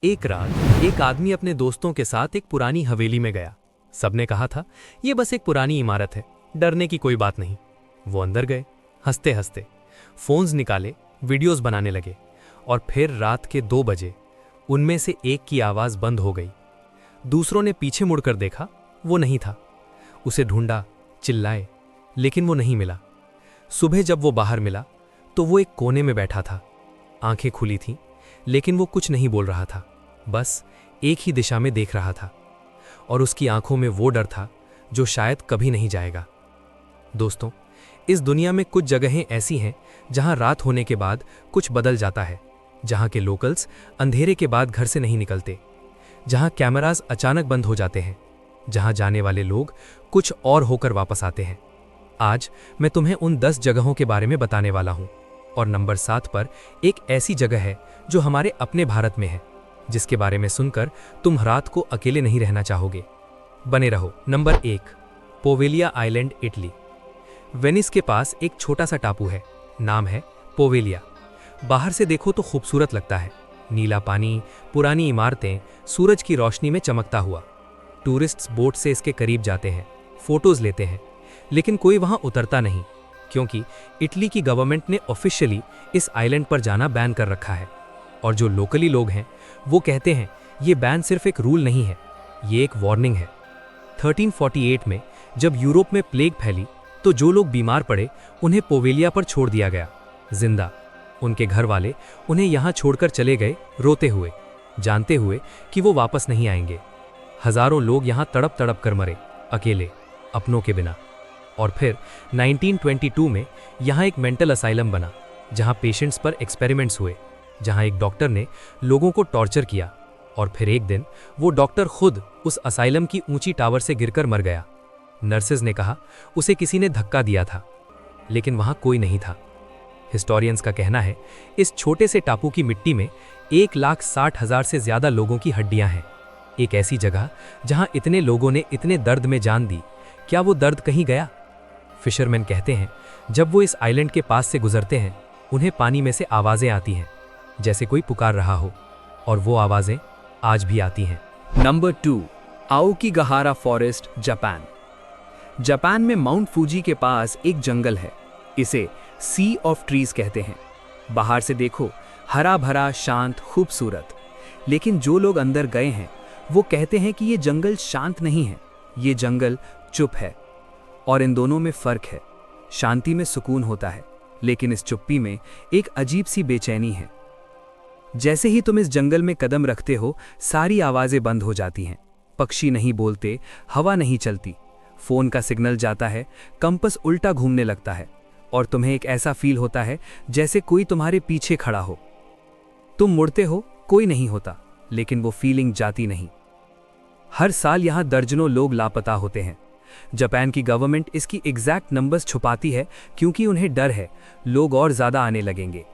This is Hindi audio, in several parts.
एक रात एक आदमी अपने दोस्तों के साथ एक पुरानी हवेली में गया। सबने कहा था ये बस एक पुरानी इमारत है, डरने की कोई बात नहीं। वो अंदर गए, हंसते हंसते फोन्स निकाले, वीडियोस बनाने लगे। और फिर रात के 2 बजे उनमें से एक की आवाज बंद हो गई। दूसरों ने पीछे मुड़कर देखा, वो नहीं था। उसे ढूंढा, चिल्लाए, लेकिन वो नहीं मिला। सुबह जब वो बाहर मिला तो वो एक कोने में बैठा था। आंखें खुली थीं, लेकिन वो कुछ नहीं बोल रहा था, बस एक ही दिशा में देख रहा था। और उसकी आंखों में वो डर था जो शायद कभी नहीं जाएगा। दोस्तों, इस दुनिया में कुछ जगहें ऐसी हैं जहां रात होने के बाद कुछ बदल जाता है, जहां के लोकल्स अंधेरे के बाद घर से नहीं निकलते, जहां कैमरास अचानक बंद हो जाते हैं, जहां जाने वाले लोग कुछ और होकर वापस आते हैं। आज मैं तुम्हें उन 10 जगहों के बारे में बताने वाला हूं। और नंबर 7 पर एक ऐसी जगह है जो हमारे अपने भारत में है, जिसके बारे में सुनकर तुम रात को अकेले नहीं रहना चाहोगे। बने रहो। Number 1, Poveglia Island, Italy. Venice के पास एक छोटा सा टापू है, नाम है पोवेलिया। बाहर से देखो तो खूबसूरत लगता है, नीला पानी, पुरानी इमारतें, सूरज की रोशनी में चमकता हुआ। टूरिस्ट्स बोट से इसके करीब जाते हैं, फोटोज लेते हैं, लेकिन कोई वहां उतरता नहीं, क्योंकि इटली की गवर्नमेंट ने ऑफिशियली इस आइलैंड पर जाना बैन कर रखा है। और जो लोकली लोग हैं वो कहते हैं ये बैन सिर्फ एक रूल नहीं है, ये एक वार्निंग है। 1348 में जब यूरोप में प्लेग फैली तो जो लोग बीमार पड़े उन्हें पोवेलिया पर छोड़ दिया गया, जिंदा। उनके घर वाले उन्हें यहाँ छोड़कर चले गए, रोते हुए, जानते हुए कि वो वापस नहीं आएंगे। हजारों लोग यहाँ तड़प तड़प कर मरे, अकेले, अपनों के बिना। और फिर 1922 में यहाँ एक मेंटल असाइलम बना, जहाँ पेशेंट्स पर एक्सपेरिमेंट्स हुए, जहाँ एक डॉक्टर ने लोगों को टॉर्चर किया। और फिर एक दिन वो डॉक्टर खुद उस असाइलम की ऊंची टावर से गिरकर मर गया। नर्सेज ने कहा उसे किसी ने धक्का दिया था, लेकिन वहाँ कोई नहीं था। हिस्टोरियंस का कहना है इस छोटे से टापू की मिट्टी में 1,60,000 से ज्यादा लोगों की हड्डियां हैं। एक ऐसी जगह जहाँ इतने लोगों ने इतने दर्द में जान दी, क्या वो दर्द कहीं गया? फिशरमैन कहते हैं जब वो इस आइलैंड के पास से गुजरते हैं उन्हें पानी में से आवाजें आती हैं, जैसे कोई पुकार रहा हो, और वो आवाजें आज भी आती हैं। Number 2, Aokigahara forest, Japan. Japan में माउंट फूजी के पास एक जंगल है, इसे सी ऑफ ट्रीज कहते हैं। बाहर से देखो हरा भरा, शांत, खूबसूरत, लेकिन जो लोग अंदर गए हैं वो कहते हैं कि ये जंगल शांत नहीं है, ये जंगल चुप है। और इन दोनों में फर्क है। शांति में सुकून होता है, लेकिन इस चुप्पी में एक अजीब सी बेचैनी है। जैसे ही तुम इस जंगल में कदम रखते हो सारी आवाजें बंद हो जाती हैं। पक्षी नहीं बोलते, हवा नहीं चलती, फोन का सिग्नल जाता है, कंपस उल्टा घूमने लगता है, और तुम्हें एक ऐसा फील होता है जैसे कोई तुम्हारे पीछे खड़ा हो। तुम मुड़ते हो, कोई नहीं होता, लेकिन वो फीलिंग जाती नहीं। हर साल यहां दर्जनों लोग लापता होते हैं। जापान की गवर्नमेंट इसकी एग्जैक्ट नंबर्स छुपाती है, क्योंकि उन्हें डर है लोग और ज्यादा आने लगेंगे।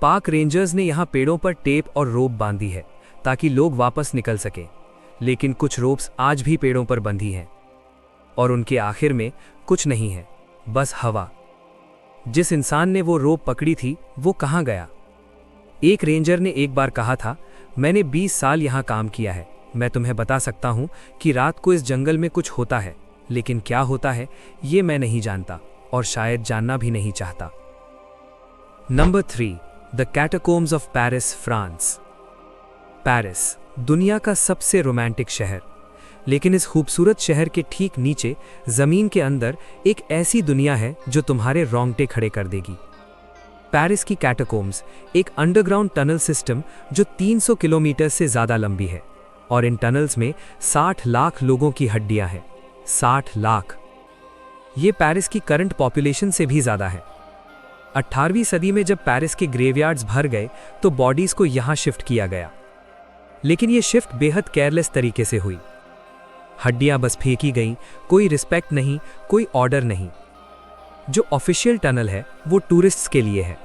पार्क रेंजर्स ने यहां पेड़ों पर टेप और रोप बांधी है ताकि लोग वापस निकल सकें, लेकिन कुछ रोप्स आज भी पेड़ों पर बंधी हैं, और उनके आखिर में कुछ नहीं है, बस हवा। जिस इंसान ने वो रोप पकड़ी थी वो कहां गया? एक रेंजर ने एक बार कहा था, मैंने 20 साल यहां काम किया है, मैं तुम्हें बता सकता हूं कि रात को इस जंगल में कुछ होता है, लेकिन क्या होता है ये मैं नहीं जानता, और शायद जानना भी नहीं चाहता। Number 3, the catacombs of Paris, France. Paris दुनिया का सबसे रोमांटिक शहर, लेकिन इस खूबसूरत शहर के ठीक नीचे जमीन के अंदर एक ऐसी दुनिया है जो तुम्हारे रोंगटे खड़े कर देगी। पेरिस की कैटाकोम्स एक अंडरग्राउंड टनल सिस्टम जो 300 किलोमीटर से ज्यादा लंबी है, और इन टनल्स में 60 लाख लोगों की हड्डियां हैं। 60 लाख। ये पेरिस की करंट पॉपुलेशन से भी ज्यादा है। 18वीं सदी में जब पेरिस के ग्रेवयार्ड्स भर गए तो बॉडीज को यहां शिफ्ट किया गया, लेकिन ये शिफ्ट बेहद केयरलेस तरीके से हुई। हड्डियां बस फेंकी गईं, कोई रिस्पेक्ट नहीं, कोई ऑर्डर नहीं। जो ऑफिशियल टनल है वो टूरिस्ट्स के लिए है,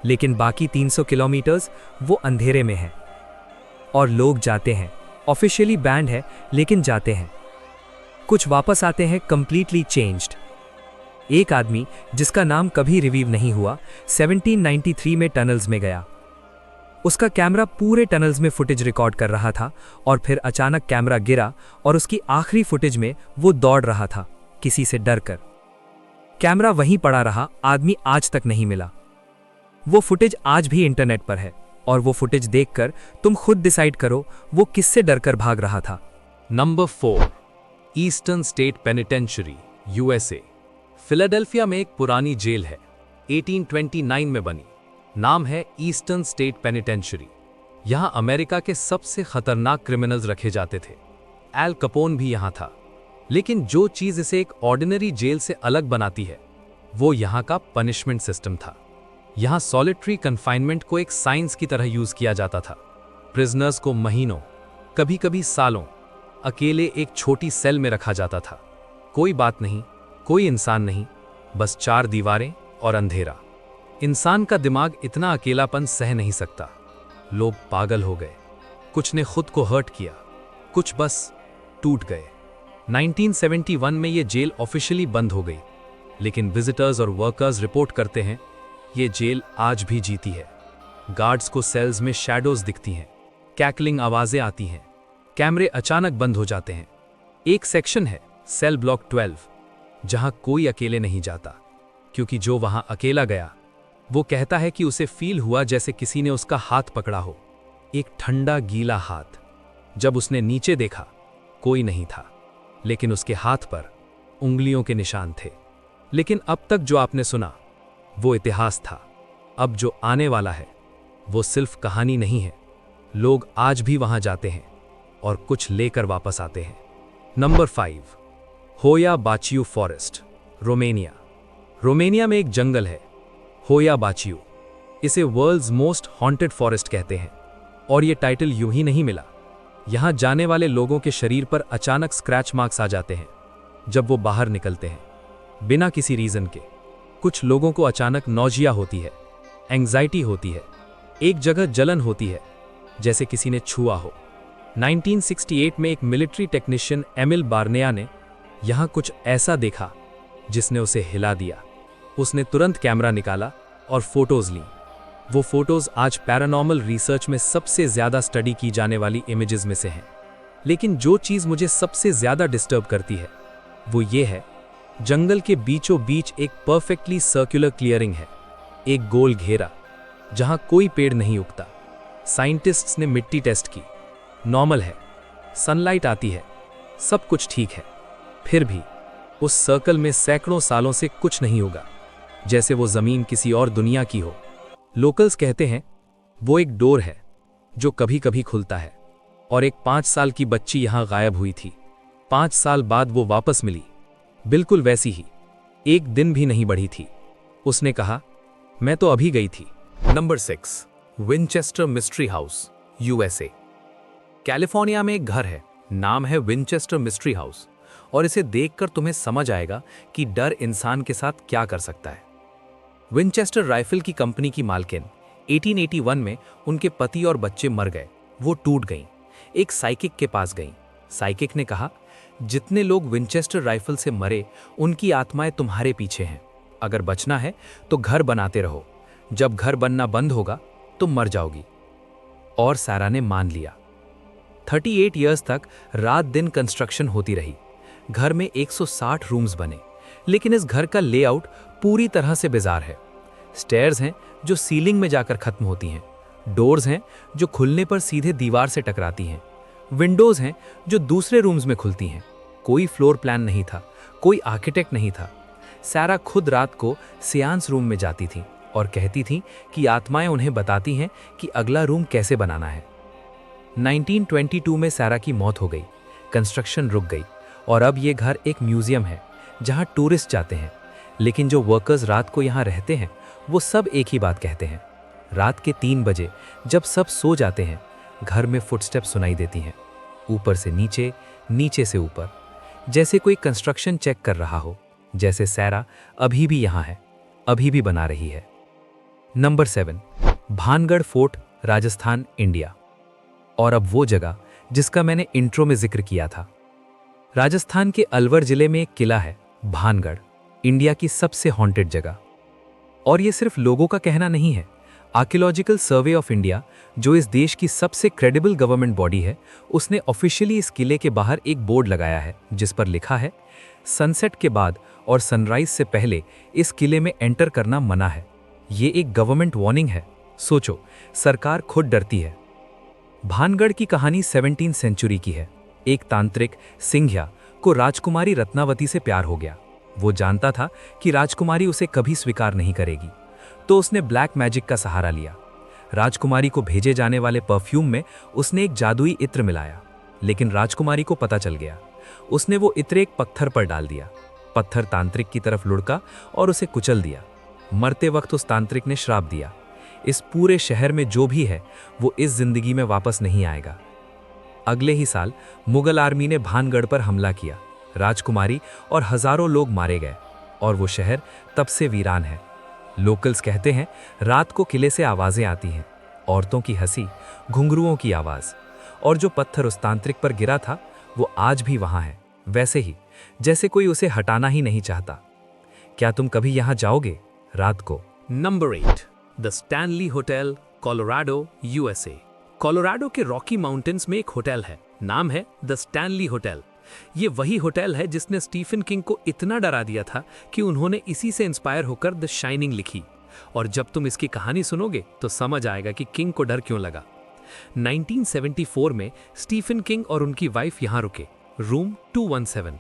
लेकिन बाकी 300 किलोमीटर्स वो अंधेरे में है, और लोग जाते हैं। ऑफिशियली बैंड है, लेकिन जाते हैं। कुछ वापस आते हैं कंप्लीटली चेंज्ड। एक आदमी जिसका नाम कभी रिवीव नहीं हुआ 1793 में टनल्स में गया। उसका कैमरा पूरे टनल्स में फुटेज रिकॉर्ड कर रहा था और फिर अचानक कैमरा गिरा और उसकी आखिरी फुटेज में वो दौड़ रहा था, किसी से डर कर। कैमरा वहीं पड़ा रहा, आदमी आज तक नहीं मिला। वो फुटेज आज भी इंटरनेट पर है और वो फुटेज देखकर तुम खुद डिसाइड करो वो किससे डरकर भाग रहा था। Number 4, Eastern State Penitentiary, USA. Philadelphia में एक पुरानी जेल है, 1829 में बनी। नाम है ईस्टर्न स्टेट पेनिटेंशियरी। यहां अमेरिका के सबसे खतरनाक क्रिमिनल्स रखे जाते थे। एल कपोन भी यहां था। लेकिन जो चीज इसे एक ऑर्डिनरी जेल से अलग बनाती है, वो यहां का पनिशमेंट सिस्टम था। यहां सॉलिटरी कन्फाइनमेंट को एक साइंस की तरह यूज किया जाता था। प्रिजनर्स को महीनों, कभी कभी सालों अकेले एक छोटी सेल में रखा जाता था। कोई बात नहीं, कोई इंसान नहीं, बस 4 दीवारें और अंधेरा। इंसान का दिमाग इतना अकेलापन सह नहीं सकता। लोग पागल हो गए, कुछ ने खुद को हर्ट किया, कुछ बस टूट गए। 1971 में ये जेल ऑफिशियली बंद हो गई, लेकिन विजिटर्स और वर्कर्स रिपोर्ट करते हैं ये जेल आज भी जीती है। गार्ड्स को सेल्स में शैडोज दिखती हैं, कैकलिंग आवाजें आती हैं, कैमरे अचानक बंद हो जाते हैं। एक सेक्शन है सेल ब्लॉक 12, जहां कोई अकेले नहीं जाता, क्योंकि जो वहां अकेला गया वो कहता है कि उसे फील हुआ जैसे किसी ने उसका हाथ पकड़ा हो, एक ठंडा गीला हाथ। जब उसने नीचे देखा कोई नहीं था, लेकिन उसके हाथ पर उंगलियों के निशान थे। लेकिन अब तक जो आपने सुना वो इतिहास था। अब जो आने वाला है वो सिर्फ कहानी नहीं है। लोग आज भी वहां जाते हैं और कुछ लेकर वापस आते हैं। नंबर 5, होया बाचियू फॉरेस्ट, रोमेनिया। रोमेनिया में एक जंगल है, होया बाचियू। इसे वर्ल्ड्स मोस्ट हॉन्टेड फॉरेस्ट कहते हैं। और ये टाइटल यूं ही नहीं मिला। यहां जाने वाले लोगों के शरीर पर अचानक स्क्रैच मार्क्स आ जाते हैं जब वो बाहर निकलते हैं, बिना किसी रीजन के। कुछ लोगों को अचानक नौजिया होती है, एंग्जाइटी होती है, एक जगह जलन होती है जैसे किसी ने छुआ हो। 1968 में एक मिलिट्री टेक्नीशियन एमिल बार्नेया ने यहां कुछ ऐसा देखा जिसने उसे हिला दिया। उसने तुरंत कैमरा निकाला और फोटोज ली। वो फोटोज आज पैरानॉर्मल रिसर्च में सबसे ज्यादा स्टडी की जाने वाली इमेजेस में से हैं। लेकिन जो चीज मुझे सबसे ज्यादा डिस्टर्ब करती है वो ये है, जंगल के बीचों बीच एक परफेक्टली सर्कुलर क्लियरिंग है, एक गोल घेरा जहां कोई पेड़ नहीं उगता। साइंटिस्ट्स ने मिट्टी टेस्ट की, नॉर्मल है, सनलाइट आती है, सब कुछ ठीक है। फिर भी उस सर्कल में सैकड़ों सालों से कुछ नहीं होगा, जैसे वो जमीन किसी और दुनिया की हो। लोकल्स कहते हैं वो एक डोर है जो कभी कभी खुलता है। और एक 5 साल की बच्ची यहां गायब हुई थी। 5 साल बाद वो वापस मिली, बिल्कुल वैसी ही, एक दिन भी नहीं बढ़ी थी। उसने कहा मैं तो अभी गई थी। Number 6, Winchester mystery house, USA. California में एक घर है, नाम है विनचेस्टर मिस्ट्री हाउस। और इसे देखकर तुम्हें समझ आएगा कि डर इंसान के साथ क्या कर सकता है। विनचेस्टर राइफल की कंपनी की मालकिन 1881 में उनके पति और बच्चे मर गए। वो टूट गईं। एक साइकिक के पास गईं। साइकिक ने कहा जितने लोग विनचेस्टर राइफल से मरे उनकी आत्माएं तुम्हारे पीछे हैं। अगर बचना है तो घर बनाते रहो, जब घर बनना बंद होगा तुम मर जाओगी। और सारा ने मान लिया। 38 इयर्स तक रात दिन कंस्ट्रक्शन होती रही। घर में 160 रूम्स बने, लेकिन इस घर का लेआउट पूरी तरह से बिजार है। स्टेयर्स हैं जो सीलिंग में जाकर खत्म होती हैं, डोर्स हैं जो खुलने पर सीधे दीवार से टकराती हैं, विंडोज हैं जो दूसरे रूम्स में खुलती हैं। कोई फ्लोर प्लान नहीं था, कोई आर्किटेक्ट नहीं था। सारा खुद रात को सियांस रूम में जाती थी और कहती थी कि आत्माएं उन्हें बताती हैं कि अगला रूम कैसे बनाना है। 1922 में सारा की मौत हो गई, कंस्ट्रक्शन रुक गई और अब ये घर एक म्यूजियम है जहां टूरिस्ट जाते हैं। लेकिन जो वर्कर्स रात को यहाँ रहते हैं वो सब एक ही बात कहते हैं। रात के 3 बजे जब सब सो जाते हैं, घर में फुटस्टेप सुनाई देती हैं, ऊपर से नीचे, नीचे से ऊपर, जैसे कोई कंस्ट्रक्शन चेक कर रहा हो। जैसे सारा अभी भी यहाँ है, अभी भी बना रही है। Number 7, Bhangarh fort, Rajasthan, India. और अब वो जगह जिसका मैंने इंट्रो में जिक्र किया था। राजस्थान के अलवर जिले में एक किला है, भानगढ़, इंडिया की सबसे हॉन्टेड जगह। और ये सिर्फ लोगों का कहना नहीं है, आर्कियोलॉजिकल सर्वे ऑफ इंडिया, जो इस देश की सबसे क्रेडिबल गवर्नमेंट बॉडी है, उसने ऑफिशियली इस किले के बाहर एक बोर्ड लगाया है जिस पर लिखा है, सनसेट के बाद और सनराइज से पहले इस किले में एंटर करना मना है। ये एक गवर्नमेंट वार्निंग है। सोचो, सरकार खुद डरती है। भानगढ़ की कहानी 17वीं सेंचुरी की है। एक तांत्रिक सिंघिया को राजकुमारी रत्नावती से प्यार हो गया। वो जानता था कि राजकुमारी उसे कभी स्वीकार नहीं करेगी, तो उसने ब्लैक मैजिक का सहारा लिया। राजकुमारी को भेजे जाने वाले परफ्यूम में उसने एक जादुई इत्र मिलाया, लेकिन राजकुमारी को पता चल गया। उसने वो इत्र एक पत्थर पर डाल दिया। पत्थर तांत्रिक की तरफ लुढ़का और उसे कुचल दिया। मरते वक्त उस तांत्रिक ने श्राप दिया, इस पूरे शहर में जो भी है वो इस जिंदगी में वापस नहीं आएगा। अगले ही साल मुगल आर्मी ने भानगढ़ पर हमला किया। राजकुमारी और हजारों लोग मारे गए और वो शहर तब से वीरान है। लोकल्स कहते हैं रात को किले से आवाजें आती हैं, औरतों की हंसी, घुंघरुओं की आवाज, और जो पत्थर उस तांत्रिक पर गिरा था वो आज भी वहां है, वैसे ही जैसे कोई उसे हटाना ही नहीं चाहता। क्या तुम कभी यहां जाओगे रात को? Number 8, the Stanley hotel, Colorado, USA. Colorado के रॉकी माउंटेन्स में एक होटल है, नाम है द स्टैनली होटल। ये वही होटल है जिसने स्टीफन किंग को इतना डरा दिया था कि उन्होंने इसी से इंस्पायर होकर द शाइनिंग लिखी। और जब तुम इसकी कहानी सुनोगे तो समझ आएगा कि किंग को डर क्यों लगा। 1974 में स्टीफन किंग और उनकी वाइफ यहां रुके, रूम 217।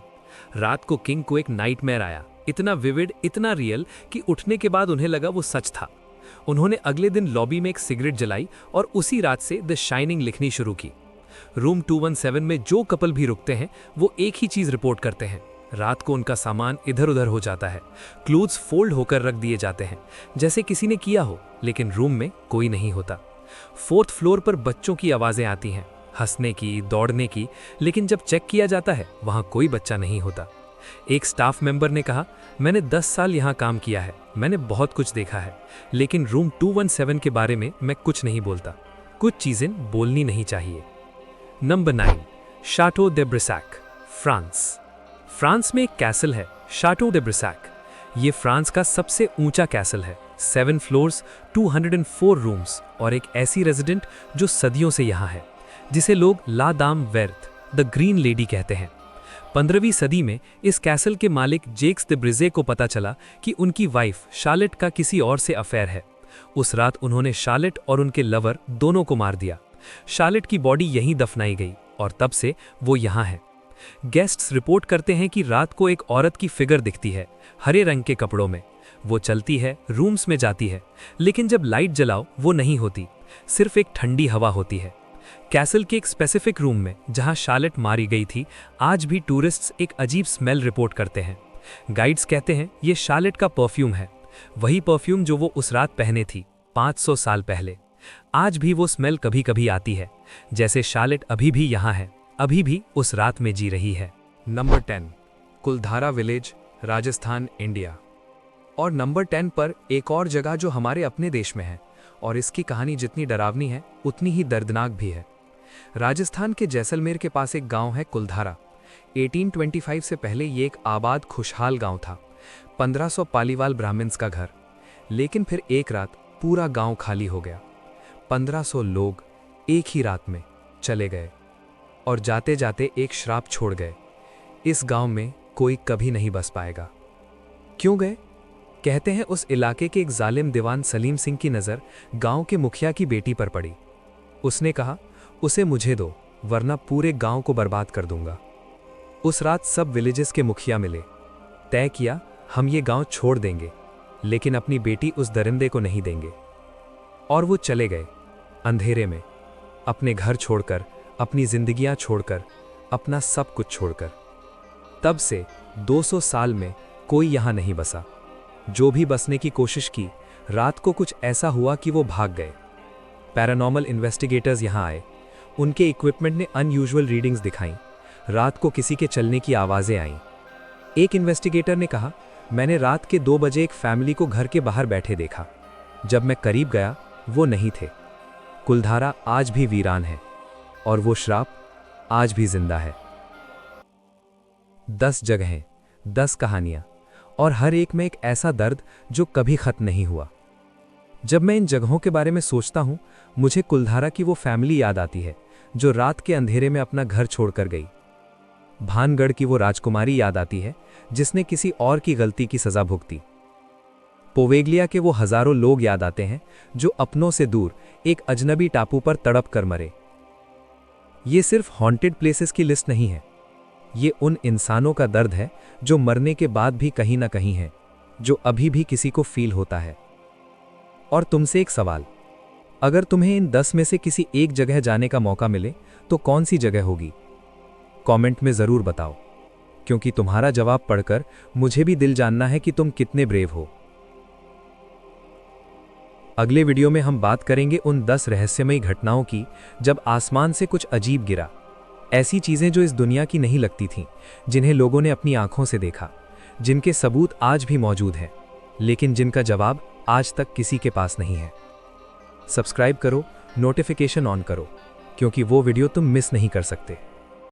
रात को किंग को एक नाइटमेयर आया, इतना विविड, इतना रियल कि उठने के बाद उन्हें लगा वो सच था। उन्होंने अगले दिन लॉबी में एक सिगरेट जलाई और उसी रात से द शाइनिंग लिखनी शुरू की। रूम 217 में जो कपल भी रुकते हैं वो एक ही चीज रिपोर्ट करते हैं, रात को उनका सामान इधर उधर हो जाता है, क्लोथ्स फोल्ड होकर रख दिए जाते हैं जैसे किसी ने किया हो, लेकिन रूम में कोई नहीं होता। 4th फ्लोर पर बच्चों की आवाजें आती हैं, हंसने की, दौड़ने की, लेकिन जब चेक किया जाता है वहां कोई बच्चा नहीं होता। एक स्टाफ मेंबर ने कहा, मैंने 10 साल यहां काम किया है, मैंने बहुत कुछ देखा है, लेकिन रूम 217 के बारे में मैं कुछ नहीं बोलता। कुछ चीजें बोलनी नहीं चाहिए। नंबर 9, शाटो दे ब्रिसैक, फ्रांस। फ्रांस में एक कैसल है, शाटो दे ब्रिसैक। ये फ्रांस का सबसे ऊंचा कैसल है, 7 फ्लोर्स, 204 रूम्स और एक ऐसी रेजिडेंट जो सदियों से यहाँ है, जिसे लोग ला दाम वेर्थ, द ग्रीन लेडी कहते हैं। 15वीं सदी में इस कैसल के मालिक जेक्स दे ब्रिजे को पता चला कि उनकी वाइफ शार्लेट का किसी और से अफेयर है। उस रात उन्होंने शार्लेट और उनके लवर दोनों को मार दिया। शार्लेट की बॉडी यहीं दफनाई गई और तब से वो यहाँ है। गेस्ट्स रिपोर्ट करते हैं कि रात को एक औरत की फिगर दिखती है, हरे रंग के कपड़ों में। वो चलती है, रूम्स में जाती है, लेकिन जब लाइट जलाओ वो नहीं होती, सिर्फ एक ठंडी हवा होती है। कैसल के एक स्पेसिफिक रूम में जहां शार्लेट मारी गई थी, आज भी टूरिस्ट्स एक अजीब स्मेल रिपोर्ट करते हैं। गाइड्स कहते हैं ये शार्लेट का परफ्यूम है, वही परफ्यूम जो वो उस रात पहने थी 500 साल पहले। आज भी वो स्मेल कभी कभी आती है, जैसे शार्लेट अभी भी यहाँ है, अभी भी उस रात में जी रही है। नंबर 10, कुलधारा विलेज, राजस्थान, इंडिया। और नंबर 10 पर एक और जगह जो हमारे अपने देश में है, और इसकी कहानी जितनी डरावनी है उतनी ही दर्दनाक भी है। राजस्थान के जैसलमेर के पास एक गांव है कुलधारा। 1825 से पहले ये एक आबाद खुशहाल गांव था, 1500 पालीवाल ब्राह्मण्स का घर। लेकिन फिर एक रात पूरा गांव खाली हो गया। 1500 लोग एक ही रात में चले गए और जाते जाते एक श्राप छोड़ गए, इस गांव में कोई कभी नहीं बस पाएगा। क्यों गए? कहते हैं उस इलाके के एक जालिम दीवान सलीम सिंह की नज़र गांव के मुखिया की बेटी पर पड़ी। उसने कहा, उसे मुझे दो वरना पूरे गांव को बर्बाद कर दूंगा। उस रात सब विलेजेस के मुखिया मिले, तय किया हम ये गांव छोड़ देंगे, लेकिन अपनी बेटी उस दरिंदे को नहीं देंगे। और वो चले गए अंधेरे में, अपने घर छोड़कर, अपनी जिंदगियां छोड़कर, अपना सब कुछ छोड़कर। तब से 200 साल में कोई यहां नहीं बसा। जो भी बसने की कोशिश की, रात को कुछ ऐसा हुआ कि वो भाग गए। पैरानॉर्मल इन्वेस्टिगेटर्स यहां आए, उनके इक्विपमेंट ने अनयूजुअल रीडिंग्स दिखाई, रात को किसी के चलने की आवाजें आईं। एक इन्वेस्टिगेटर ने कहा, मैंने रात के 2 बजे एक फैमिली को घर के बाहर बैठे देखा। जब मैं करीब गया वो नहीं थे। कुलधारा आज भी वीरान है और वो श्राप आज भी जिंदा है। 10 जगहें, 10 कहानियां और हर एक में एक ऐसा दर्द जो कभी खत्म नहीं हुआ। जब मैं इन जगहों के बारे में सोचता हूँ, मुझे कुलधारा की वो फैमिली याद आती है जो रात के अंधेरे में अपना घर छोड़कर गई। भानगढ़ की वो राजकुमारी याद आती है जिसने किसी और की गलती की सजा भुगती। पोवेगलिया के वो हजारों लोग याद आते हैं जो अपनों से दूर एक अजनबी टापू पर तड़प कर मरे। ये सिर्फ हॉन्टेड प्लेसेस की लिस्ट नहीं है, ये उन इंसानों का दर्द है जो मरने के बाद भी कहीं ना कहीं है, जो अभी भी किसी को फील होता है। और तुमसे एक सवाल, अगर तुम्हें इन 10 में से किसी एक जगह जाने का मौका मिले तो कौन सी जगह होगी? कमेंट में जरूर बताओ, क्योंकि तुम्हारा जवाब पढ़कर मुझे भी दिल जानना है कि तुम कितने ब्रेव हो। अगले वीडियो में हम बात करेंगे उन 10 रहस्यमयी घटनाओं की जब आसमान से कुछ अजीब गिरा। ऐसी चीजें जो इस दुनिया की नहीं लगती थीं, जिन्हें लोगों ने अपनी आंखों से देखा, जिनके सबूत आज भी मौजूद हैं, लेकिन जिनका जवाब आज तक किसी के पास नहीं है। सब्सक्राइब करो, नोटिफिकेशन ऑन करो, क्योंकि वो वीडियो तुम मिस नहीं कर सकते।